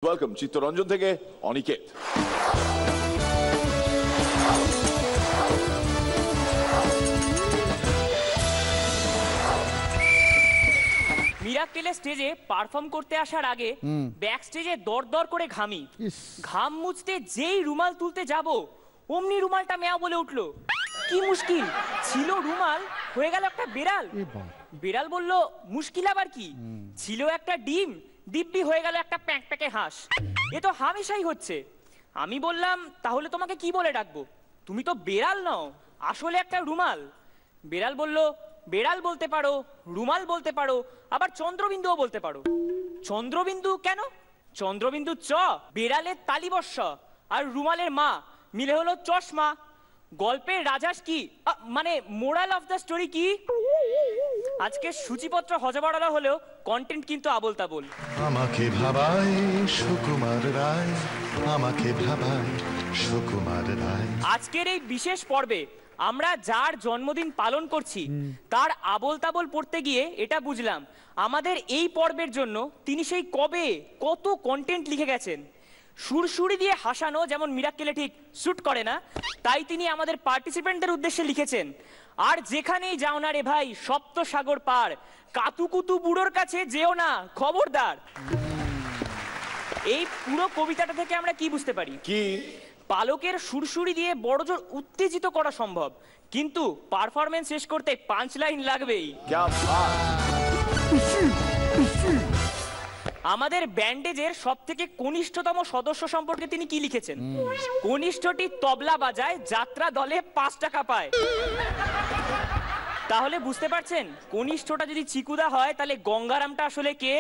Welcome Chittaranjan থেকে অনিকেত। মিরাক্কেলের স্টেজে perform করতে আসার আগে ব্যাক স্টেজে দরদর করে ঘামি। ঘাম মুছতে যেই রুমাল তুলতে যাব অমনি রুমালটা মেয়া বলে উঠলো। কি মুশকিল ছিল, রুমাল হয়ে গেল একটা বিড়াল। বিড়াল বলল মুশকিল আবার কি, ছিল একটা ডিম, দিব্যি হয়ে গেল একটা প্যাঁক প্যাঁকে হাঁস। এ তো হামেশাই হচ্ছে। আমি বললাম তাহলে তোমাকে কি বলে ডাকবো, তুমি তো বেড়াল নও, আসলে একটা রুমাল। বিড়াল বলল বেড়াল বলতে পারো, রুমাল বলতে পারো, আবার চন্দ্রবিন্দুও বলতে পারো। চন্দ্রবিন্দু কেন? চন্দ্রবিন্দু চ, বেড়ালের তালিবর্ষ আর রুমালের মা মিলে হলো চশমা। গল্পের রাজাস কি, মানে মোরাল অফ দ্য স্টোরি কি? আজকে সূচিপত্র হজবড়ালা হলেও কন্টেন্ট কিন্তু আবোল তাবোল। আমাকে ভাবায় সুকুমার রায়, আমাকে ভাবায় সুকুমার রায়। আজকের এই বিশেষ পর্বে আমরা যার জন্মদিন পালন করছি তার আবোল তাবোল পড়তে গিয়ে এটা বুঝলাম আমাদের এই পর্বের জন্য তিনি সেই কবে কত কন্টেন্ট লিখে গেছেন। সুরসুরি দিয়ে হাসানো যেমন মিরাক্কেলে ঠিক স্যুট করে না, তাই তিনি আমাদের পার্টিসিপেন্টদের উদ্দেশ্যে লিখেছেন, আর যেখানেই যাও না রে ভাই সপ্ত সাগর পার, কাতুকুতু বুড়োর কাছে যেও না খবরদার। এই পুরো কবিতাটা থেকে আমরা কি বুঝতে পারি? কি পালকের সুরসুরি দিয়ে বড়জোর উত্তেজিত করা সম্ভব, কিন্তু পারফরমেন্স শেষ করতে 5 লাইন লাগবেই। আমাদের ব্যান্ডেজের সব থেকে কনিষ্ঠতম সদস্য সম্পর্কে তিনি কি লিখেছেন? কনিষ্ঠটি তবলা বাজায়, যাত্রা দলে 5 টাকা পায়। তাহলে বুঝতে পারছেন কনিষ্ঠটা যদি চিকুদা হয় তাহলে গঙ্গারামটা আসলে কে?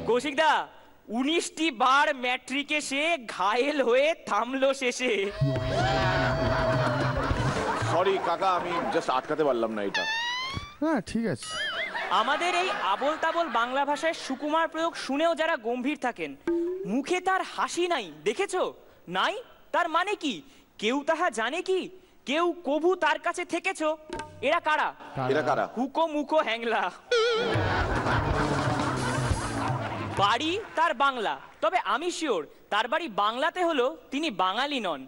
কৌশিকদা 19টি বার ম্যাট্রিকে সে ঘায়েল হয়ে থামলো শেষে। সরি কাকা, আমি জাস্ট আটকাতে পারলাম না এটা। হ্যাঁ ঠিক আছে। আমাদের এই আবোল তাবোল বাংলা ভাষায় সুকুমার প্রয়োগ শুনেও যারা গম্ভীর থাকেন, মুখে তার হাসি নাই, দেখেছো? নাই তার মানে কি? কেউ তাহা জানে কি? কেউ কভু তার কাছে থেকেছো? এরা কারা? এরা কারা? হুকো মুখো হ্যাংলা। বাড়ি তার বাংলা, তবে আমি শিওর তার বাড়ি বাংলাতে হলো তিনি বাঙালি নন।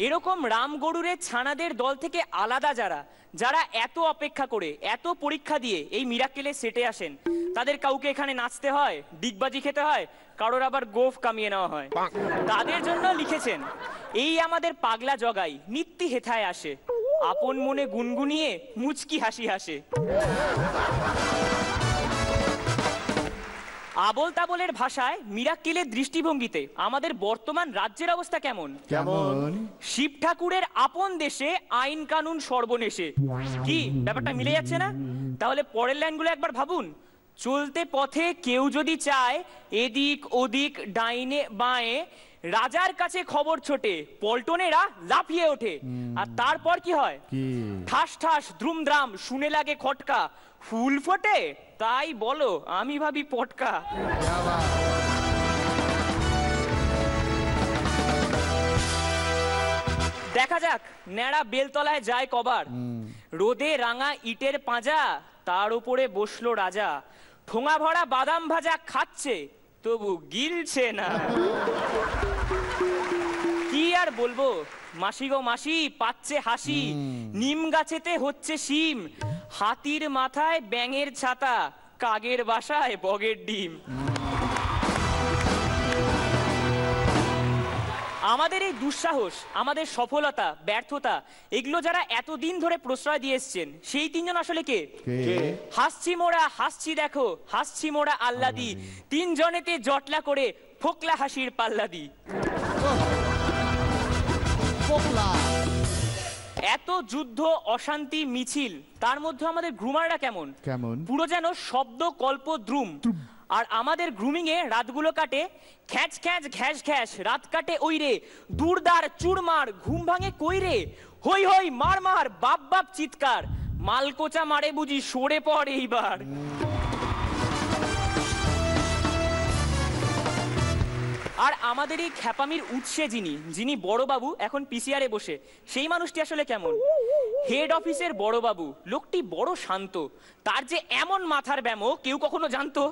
এরকম রাম গরুরের ছানাদের দল থেকে আলাদা যারা যারা এত অপেক্ষা করে এত পরীক্ষা দিয়ে এই মিরাক্কেলে সেটে আসেন, তাদের কাউকে এখানে নাচতে হয়, ডিগবাজি খেতে হয়, কারোর আবার গোফ কামিয়ে নেওয়া হয়। তাদের জন্য লিখেছেন এই আমাদের পাগলা জগাই নিত্যি হেথায় আসে, আপন মনে গুনগুনিয়ে মুচকি হাসি হাসে। আবোল তাবোলের ভাষায় মিরাক্কেলের দৃষ্টিভঙ্গিতে আমাদের বর্তমান রাজ্যের অবস্থা কেমন? কেমন? শিব ঠাকুরের আপন দেশে আইন কানুন সর্বনেশে। কি ব্যাপারটা মিলে যাচ্ছে না? তাহলে পরের লাইনগুলো একবার ভাবুন। চলতে পথে কেউ যদি চায় এদিক ওদিক ডাইনে বাঁয়ে, রাজার কাছে খবর ছোটে, পল্টনেরা লাফিয়ে ওঠে। আর তারপর কি হয়? ঠাস ঠাস দ্রুমদ্রাম শুনে লাগে খটকা, ফুল ফোটে তাই বলো আমি ভাবি পটকা। দেখা যাক ন্যাড়া বেলতলায় যায় কবার, রোদে রাঙা ইটের পাঁজা, তার উপরে বসলো রাজা, ঠোঙা ভরা বাদাম ভাজা খাচ্ছে তবু গিলছে না। কি আর বলবো, মাসি গো মাসি পাচ্ছে হাসি, নিম গাছেতে হচ্ছে শিম, হাতির মাথায় ব্যাঙের ছাতা, কাগের বাসায় বগের ডিম। আমাদের এই দুঃসাহস, আমাদের সফলতা ব্যর্থতা, এগুলো যারা এতদিন ধরে প্রশ্রয় দিয়ে এসছেন সেই তিনজন আসলে কে? হাসছি মোরা হাসছি দেখো, হাসছি মোরা আল্লাদি, তিনজনেতে জটলা করে ফোকলা হাসির পাল্লাদি। এত যুদ্ধ অশান্তি মিছিল, তার মধ্যে আমাদের গ্রুমাররা কেমন? পুরো যেন শব্দ কল্প দ্রুম। আর আমাদের গ্রুমিং এ রাতগুলো কাটে খ্যাচ খ্যাচ ঘ্যাস ঘ্যাস, রাত কাটে ওই রে, দূরদার চুরমার, ঘুম ভাঙে কই রে, হই হই মার মার, বাপ বাপ চিৎকার, মালকোচা মারে বুঝি সরে পড় এইবার। আর আমাদের এই খ্যাপামির উৎসে যিনি বড় বাবু এখন পিসিআরে বসে, সেই মানুষটি আসলে কেমন? হেড অফিসের বড় বাবু, লোকটি বড় শান্ত, তার যে এমন মাথার ব্যামো কেউ কখনো জানতো?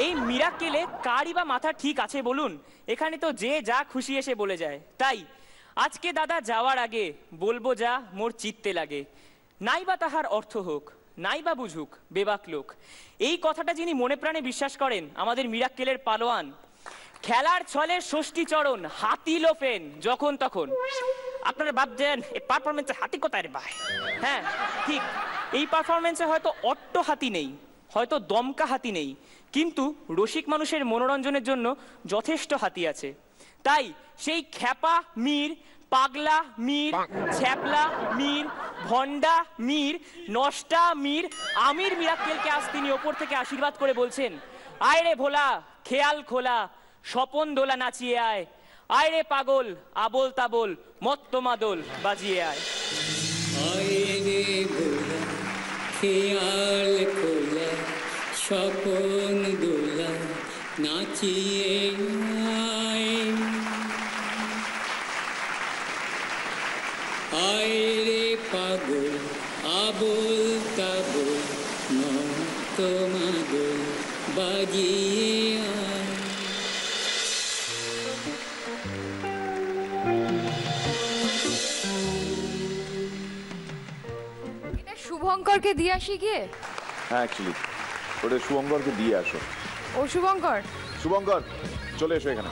এই মিরাক্কেলে কারই বা মাথা ঠিক আছে বলুন? এখানে তো যে যা খুশি এসে বলে যায়। তাই আজকে দাদা যাওয়ার আগে বলবো যা মোর চিত্তে লাগে, নাই বা তাহার অর্থ হোক, নাই বা বুঝুক বেবাক লোক। এই কথাটা যিনি মনে প্রাণে বিশ্বাস করেন, আমাদের মিরাক্কেলের পালোয়ান। খেলার ছলে ষষ্ঠী চরণ, হাতি লোফেন যখন তখন। আপনারা ভাবছেন এই পারফরমেন্সে হাতি কোথায় রে ভাই? হ্যাঁ ঠিক, এই পারফরমেন্সে হয়তো অট্ট হাতি নেই, হয়তো দমকা হাতি নেই, কিন্তু রসিক মানুষের মনোরঞ্জনের জন্য যথেষ্ট হাতি আছে। তাই সেই খ্যাপা মীর, পাগলা মীর, ছ্যাপলা মীর, ভন্ডা মীর, নষ্টা মীর আমির মিরাক্কেলকে আজ তিনি ওপর থেকে আশীর্বাদ করে বলছেন, আয় রে ভোলা খেয়াল খোলা, স্বপন দোলা নাচিয়ে আয়, আয় রে পাগল আবোল তাবোল মত্ত মাদল বাজিয়ে আয়। আয় রে ভোলা খেয়াল খোলা, স্বপন দোলা নাচিয়ে আয়, আয় রে পাগল আবোল তাবোল মত্ত মাদল বাজিয়ে আয়। শুভঙ্করকে দিয়ে আসি গিয়ে। হ্যাঁ অ্যাকচুয়ালি ওটা শুভঙ্করকে দিয়ে আসো। ও শুভঙ্কর, শুভঙ্কর চলে এসো এখানে।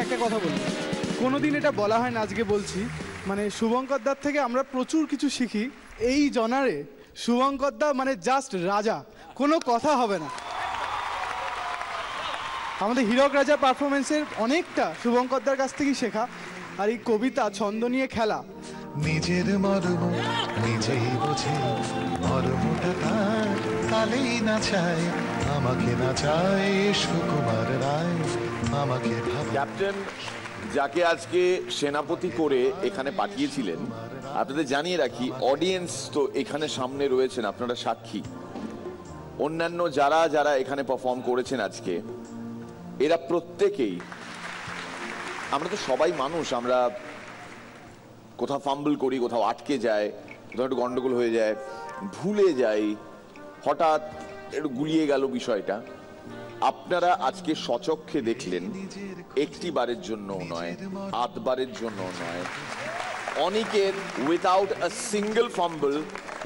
একটা কথা বলি, কোনোদিন এটা বলা হয় না, আজকে বলছি, মানে শুভঙ্কর দার থেকে আমরা প্রচুর কিছু শিখি। এই জনারে শুভঙ্কর দা মানে জাস্ট রাজা, কোনো কথা হবে না। আমাদের হীরক রাজা পারফরমেন্সের অনেকটা শুভঙ্কর দার কাছ থেকেই শেখা। আর এই কবিতা ছন্দ নিয়ে খেলা, নিজের মর্ম নিজেই বোঝে, মর্মটা তার তালেই না চায়, আমাকে না চায় সুকুমার রায়, আমাকে ক্যাপ্টেন যাকে আজকে সেনাপতি করে এখানে পাঠিয়েছিলেন, আপনাদের জানিয়ে রাখি, অডিয়েন্স তো এখানে সামনে রয়েছেন, আপনারা সাক্ষী। অন্যান্য যারা যারা এখানে পারফর্ম করেছেন আজকে, এরা প্রত্যেকেই, আমরা তো সবাই মানুষ, আমরা কোথাও ফাম্বল করি, কোথাও আটকে যায়, কোথাও একটু গন্ডগোল হয়ে যায়, ভুলে যাই, হঠাৎ একটু গুলিয়ে গেল বিষয়টা। আপনারা আজকে সচক্ষে দেখলেন, একটি বারের জন্য নয়, আধবারের জন্য নয়, অনেকের without a single fumble,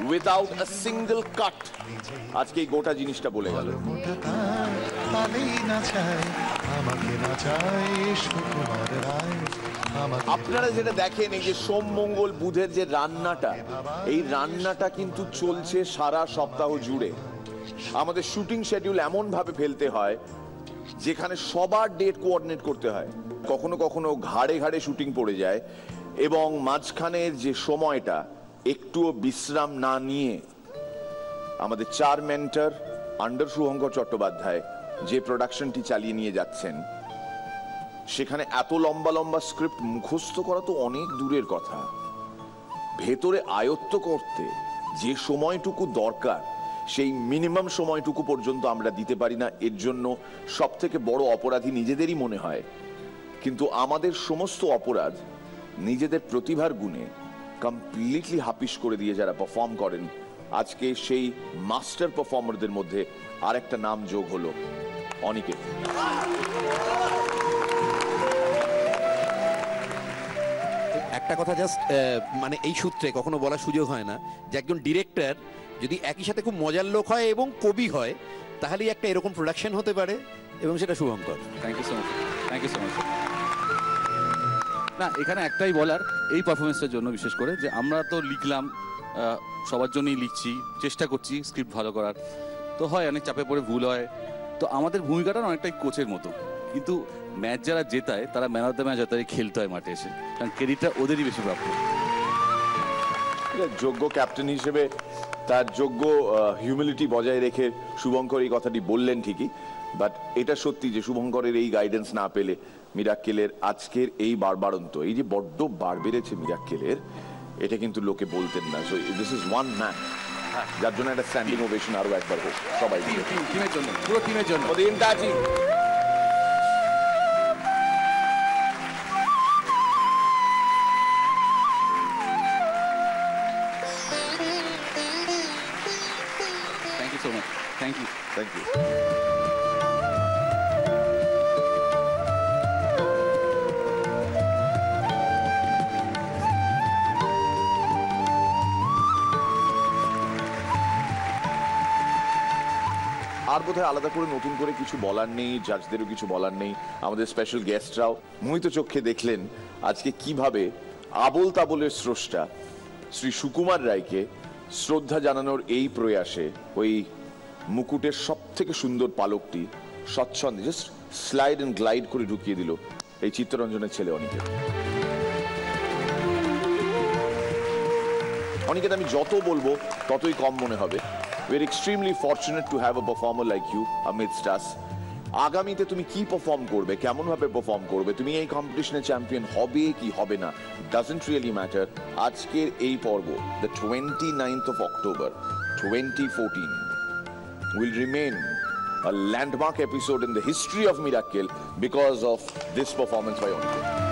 without a single cut আজকে এই গোটা জিনিসটা বলে গেল। আপনারা যেটা দেখেন, এই যে সোম মঙ্গল বুধের যে রান্নাটা, এই রান্নাটা কিন্তু চলছে সারা সপ্তাহ জুড়ে। আমাদের শুটিং শিডিউল এমন ভাবে ফেলতে হয় যেখানে সবার ডেট কোঅর্ডিনেট করতে হয়, কখনো কখনো ঘাড়ে ঘাড়ে শুটিং পড়ে যায়, এবং মাঝখানের যে সময়টা একটুও বিশ্রাম না নিয়ে আমাদের 4 মেন্টর আন্ডার শুভঙ্কর চট্টোপাধ্যায় যে প্রোডাকশনটি চালিয়ে নিয়ে যাচ্ছেন, সেখানে এত লম্বা লম্বা স্ক্রিপ্ট মুখস্থ করা তো অনেক দূরের কথা, ভেতরে আয়ত্ত করতে যে সময়টুকু দরকার সেই মিনিমাম সময়টুকু পর্যন্ত আমরা দিতে পারি না। এর জন্য সব থেকে বড় অপরাধী নিজেদেরই মনে হয়, কিন্তু আমাদের সমস্ত অপরাধ নিজেদের প্রতিভার গুণে কমপ্লিটলি হাপিস করে দিয়ে যারা পারফর্ম করেন, আজকে সেই মাস্টার পারফর্মারদের মধ্যে আরেকটা নাম যোগ হলো অনিকেত। একটা কথা জাস্ট মানে এই সূত্রে কখনো বলার সুযোগ হয় না যে একজন ডিরেক্টর যদি একই সাথে খুব মজার লোক হয় এবং কবি হয়, তাহলেই একটা এরকম প্রোডাকশন হতে পারে, এবং সেটা Shubhankar. Thank you so much, thank you so much. না এখানে একটাই বলার এই পারফরমেন্সটার জন্য বিশেষ করে যে আমরা তো লিখলাম সবার জন্যই লিখছি, চেষ্টা করছি স্ক্রিপ্ট ভালো করার, তো হয় অনেক চাপে পড়ে ভুল হয়, তো আমাদের ভূমিকাটা না অনেকটাই কোচের মতো, কিন্তু ম্যাচ যারা জেতায় তারা ম্যান অফ দ্য ম্যাচ তাদের খেলতে হয় মাঠে এসে, কারণ ক্রেডিটটা ওদেরই বেশি প্রাপ্য। যোগ্য ক্যাপ্টেন হিসেবে তার যোগ্য হিউমিলিটি বজায় রেখে শুভঙ্কর এই কথাটি বললেন ঠিকই, বাট এটা সত্যি যে শুভঙ্করের এই গাইডেন্স না পেলে মিরাক্কেলের আজকের এই বাড়বাড়ন্ত, এই যে বড্ড বার বেড়েছে মিরাক্কেলের, এটা কিন্তু লোকে বলতেন না। So this is one man, যার জন্য একটা স্ট্যান্ডিং ওভেশন আরো একবার হোক সবাই টিমের জন্য, পুরো টিমের জন্য। Thank you so much. Thank you. Thank you. আর বোধহয় আলাদা করে নতুন করে কিছু বলার নেই, জাজদেরও কিছু বলার নেই। আমাদের স্পেশাল গেস্টরাও মোহিত চোখে দেখলেন আজকে কিভাবে আবোল তাবোলের স্রষ্টা শ্রী সুকুমার রায়কে শ্রদ্ধা জানানোর এই প্রয়াসে ওই মুকুটের সব থেকে সুন্দর পালকটি স্বচ্ছন্দে জাস্ট স্লাইড এন্ড গ্লাইড করে ঢুকিয়ে দিল এই চিত্তরঞ্জনের ছেলে অনিকেত। অনিকেত, আমি যত বলবো ততই কম মনে হবে। We are extremely fortunate to have a performer like you amidst us. আগামীতে তুমি কি পারফর্ম করবে, কেমন ভাবে পারফর্ম করবে, তুমি এই কম্পিটিশনে চ্যাম্পিয়ন হবে কি হবে না, ডাজন্ট রিয়েলি ম্যাটার। আজকের এই পর্ব, the 29th of October 2014 will remain a landmark episode in the history of Miracle because of this performance by Oniket.